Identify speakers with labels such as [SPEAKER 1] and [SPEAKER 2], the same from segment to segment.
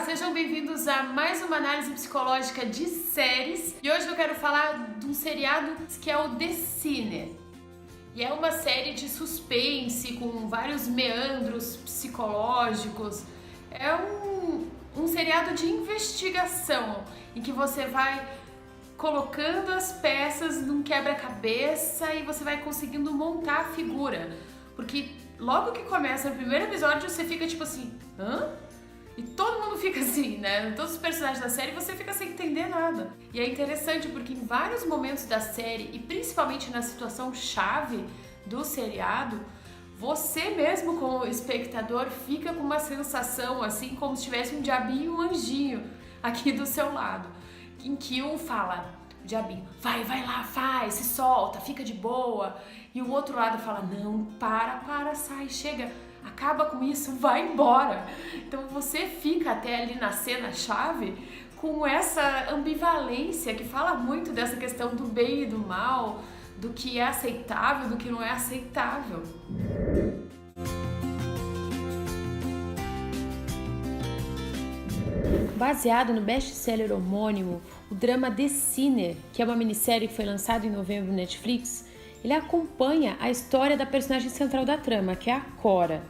[SPEAKER 1] sejam bem-vindos a mais uma análise psicológica de séries. E hoje eu quero falar de um seriado que é o The Sinner. E é uma série de suspense com vários meandros psicológicos. É um seriado de investigação em que você vai colocando as peças num quebra-cabeça e você vai conseguindo montar a figura. Porque logo que começa o primeiro episódio você fica tipo assim, hã? E todo mundo fica assim, né? Todos os personagens da série você fica sem entender nada. E é interessante porque em vários momentos da série, e principalmente na situação chave do seriado, você mesmo como espectador fica com uma sensação assim como se tivesse um diabinho e um anjinho aqui do seu lado. Em que um fala, o diabinho, vai lá, faz, se solta, fica de boa. E o outro lado fala, não, para, sai, chega, acaba com isso, vai embora. Então você fica até ali na cena-chave com essa ambivalência que fala muito dessa questão do bem e do mal, do que é aceitável, do que não é aceitável. Baseado no best-seller homônimo, o drama The Sinner, que é uma minissérie que foi lançada em novembro no Netflix, ele acompanha a história da personagem central da trama, que é a Cora,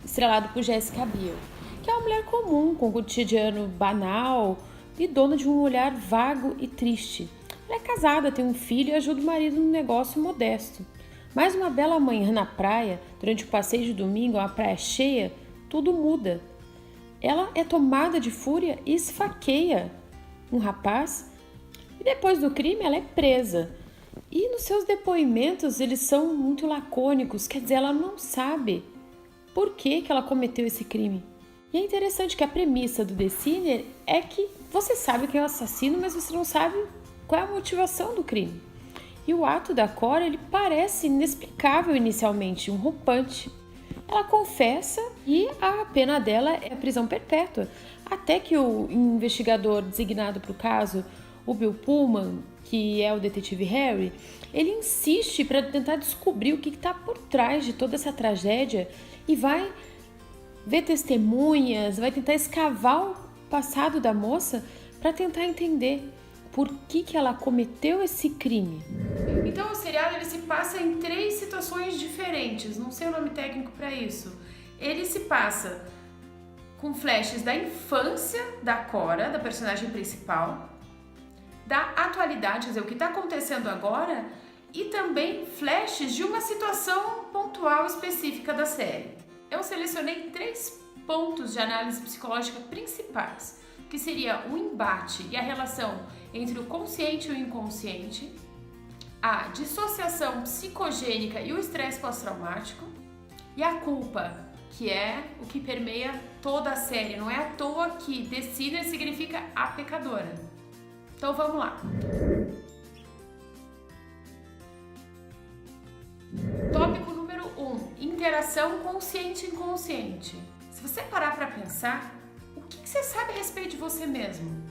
[SPEAKER 1] estrelado por Jessica Biel, que é uma mulher comum, com um cotidiano banal e dona de um olhar vago e triste. Ela é casada, tem um filho e ajuda o marido num negócio modesto. Mas uma bela manhã na praia, durante o passeio de domingo, uma praia cheia, tudo muda. Ela é tomada de fúria e esfaqueia um rapaz e depois do crime ela é presa. E nos seus depoimentos eles são muito lacônicos, quer dizer, ela não sabe por que ela cometeu esse crime. E é interessante que a premissa do The Sinner é que você sabe quem é o assassino, mas você não sabe qual é a motivação do crime. E o ato da Cora, ele parece inexplicável inicialmente, um rompante. Ela confessa e a pena dela é a prisão perpétua. Até que o investigador designado para o caso, o Bill Pullman, que é o detetive Harry, ele insiste para tentar descobrir o que está por trás de toda essa tragédia e vai ver testemunhas, vai tentar escavar o passado da moça para tentar entender por que ela cometeu esse crime. Então o seriado ele se passa em 3 situações diferentes, não sei o nome técnico para isso. Ele se passa com flashes da infância da Cora, da personagem principal, da atualidade, quer dizer, o que está acontecendo agora, e também flashes de uma situação pontual específica da série. Eu selecionei 3 pontos de análise psicológica principais, que seria o embate e a relação entre o consciente e o inconsciente, a dissociação psicogênica e o estresse pós-traumático, e a culpa, que é o que permeia toda a série. Não é à toa que The Sinner significa a pecadora. Então vamos lá. Tópico número 1, interação consciente-inconsciente. Se você parar para pensar, o que você sabe a respeito de você mesmo?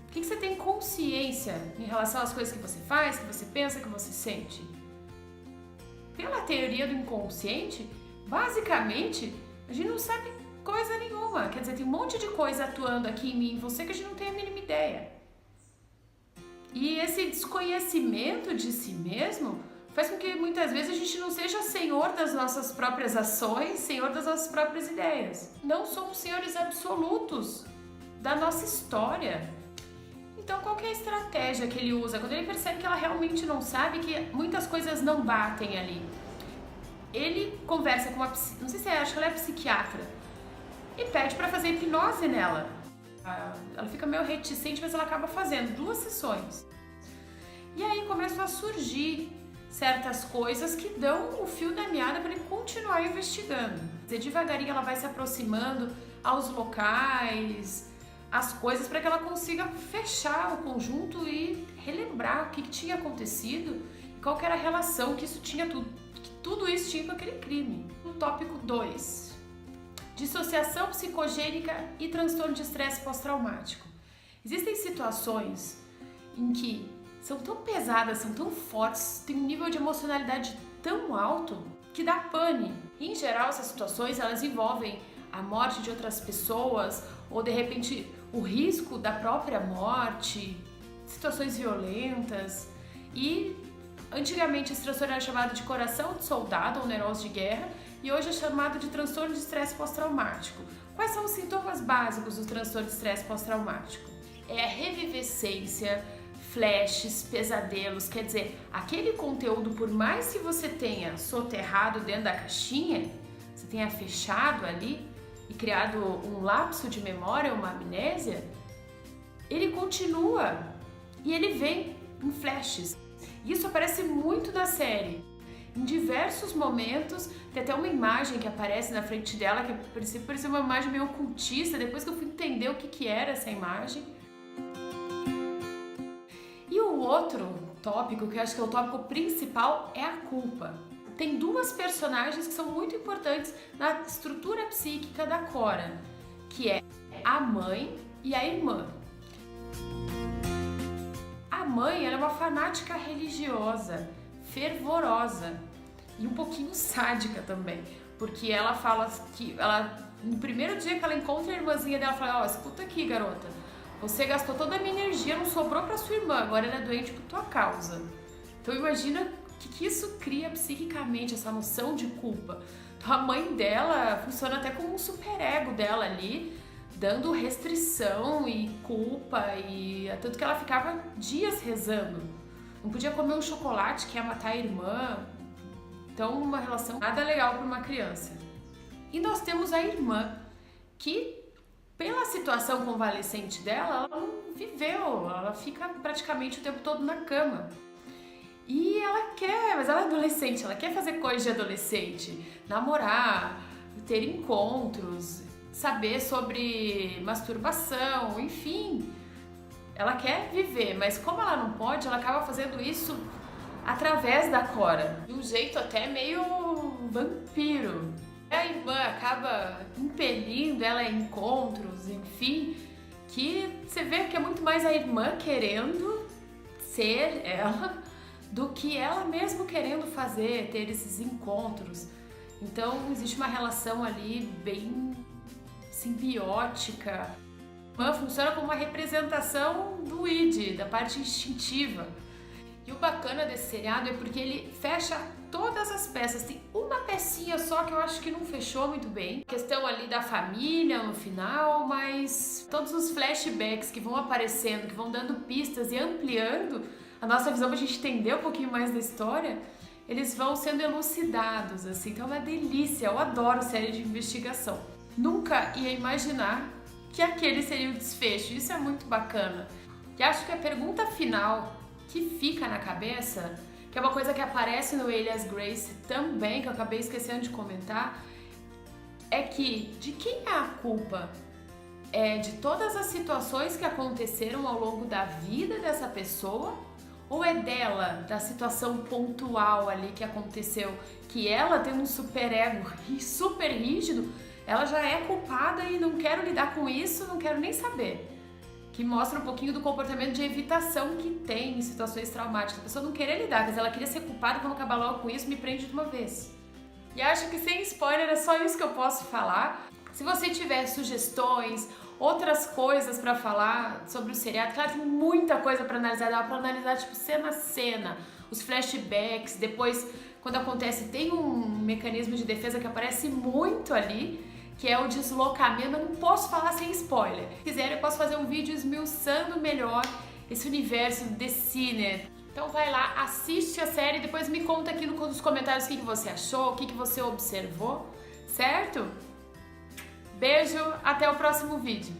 [SPEAKER 1] O que você tem consciência em relação às coisas que você faz, que você pensa, que você sente? Pela teoria do inconsciente, basicamente, a gente não sabe coisa nenhuma. Quer dizer, tem um monte de coisa atuando aqui em mim e em você que a gente não tem a mínima ideia. E esse desconhecimento de si mesmo faz com que muitas vezes a gente não seja senhor das nossas próprias ações, senhor das nossas próprias ideias. Não somos senhores absolutos da nossa história. Então qual que é a estratégia que ele usa quando ele percebe que ela realmente não sabe, que muitas coisas não batem ali? Ele conversa com uma, não sei se acho que ela é psiquiatra, e pede para fazer hipnose nela. Ela fica meio reticente, mas ela acaba fazendo 2 sessões. E aí começam a surgir certas coisas que dão o fio da meada para ele continuar investigando. Devagarinho ela vai se aproximando aos locais, as coisas, para que ela consiga fechar o conjunto e relembrar o que tinha acontecido e qual que era a relação que isso tinha que tudo isso tinha com aquele crime. No tópico 2, dissociação psicogênica e transtorno de estresse pós-traumático. Existem situações em que são tão pesadas, são tão fortes, tem um nível de emocionalidade tão alto que dá pane. Em geral, essas situações elas envolvem a morte de outras pessoas ou de repente o risco da própria morte, situações violentas. E antigamente esse transtorno era chamado de coração de soldado ou neurose de guerra, e hoje é chamado de transtorno de estresse pós-traumático. Quais são os sintomas básicos do transtorno de estresse pós-traumático? É a revivescência, flashes, pesadelos, quer dizer, aquele conteúdo, por mais que você tenha soterrado dentro da caixinha, você tenha fechado ali e criado um lapso de memória, uma amnésia, ele continua e ele vem em flashes. Isso aparece muito na série. Em diversos momentos, tem até uma imagem que aparece na frente dela, que a princípio parecia uma imagem meio ocultista, depois que eu fui entender o que era essa imagem. E o outro tópico, que eu acho que é o tópico principal, é a culpa. Tem duas personagens que são muito importantes na estrutura psíquica da Cora, que é a mãe e a irmã. A mãe, ela é uma fanática religiosa, fervorosa e um pouquinho sádica também, porque ela fala que no primeiro dia que ela encontra a irmãzinha dela, ela fala: escuta aqui, garota, você gastou toda a minha energia, não sobrou pra sua irmã, agora ela é doente por tua causa. Então imagina o que isso cria psiquicamente, essa noção de culpa. Então a mãe dela funciona até como um superego dela ali, dando restrição e culpa, e tanto que ela ficava dias rezando. Não podia comer um chocolate que ia matar a irmã. Então, uma relação nada legal para uma criança. E nós temos a irmã, que pela situação convalescente dela, ela não viveu, ela fica praticamente o tempo todo na cama. E ela quer, mas ela é adolescente, ela quer fazer coisas de adolescente, namorar, ter encontros, saber sobre masturbação, enfim. Ela quer viver, mas como ela não pode, ela acaba fazendo isso através da Cora, de um jeito até meio vampiro. A irmã acaba impelindo ela a encontros, enfim, que você vê que é muito mais a irmã querendo ser ela do que ela mesmo querendo fazer, ter esses encontros. Então existe uma relação ali bem simbiótica. A irmã funciona como uma representação do id, da parte instintiva. E o bacana desse seriado é porque ele fecha todas as peças. Tem uma pecinha só que eu acho que não fechou muito bem. A questão ali da família no final, mas todos os flashbacks que vão aparecendo, que vão dando pistas e ampliando a nossa visão pra gente entender um pouquinho mais da história, eles vão sendo elucidados, assim. Então é uma delícia, eu adoro série de investigação. Nunca ia imaginar que aquele seria o desfecho, isso é muito bacana. E acho que a pergunta final que fica na cabeça, que é uma coisa que aparece no Alias Grace também, que eu acabei esquecendo de comentar, é que de quem é a culpa? É de todas as situações que aconteceram ao longo da vida dessa pessoa? Ou é dela, da situação pontual ali que aconteceu, que ela tem um superego super rígido, ela já é culpada e não quero lidar com isso, não quero nem saber. Que mostra um pouquinho do comportamento de evitação que tem em situações traumáticas. A pessoa não querer lidar, mas ela queria ser culpada, vamos acabar logo com isso, me prende de uma vez. E acho que sem spoiler é só isso que eu posso falar. Se você tiver sugestões, outras coisas pra falar sobre o seriado, claro, tem muita coisa pra analisar, dá pra analisar tipo cena a cena, os flashbacks, depois quando acontece tem um mecanismo de defesa que aparece muito ali, que é o deslocamento. Eu não posso falar sem spoiler. Se quiser, eu posso fazer um vídeo esmiuçando melhor esse universo de Sinner. Então vai lá, assiste a série e depois me conta aqui nos comentários o que você achou, o que você observou, certo? Beijo, até o próximo vídeo.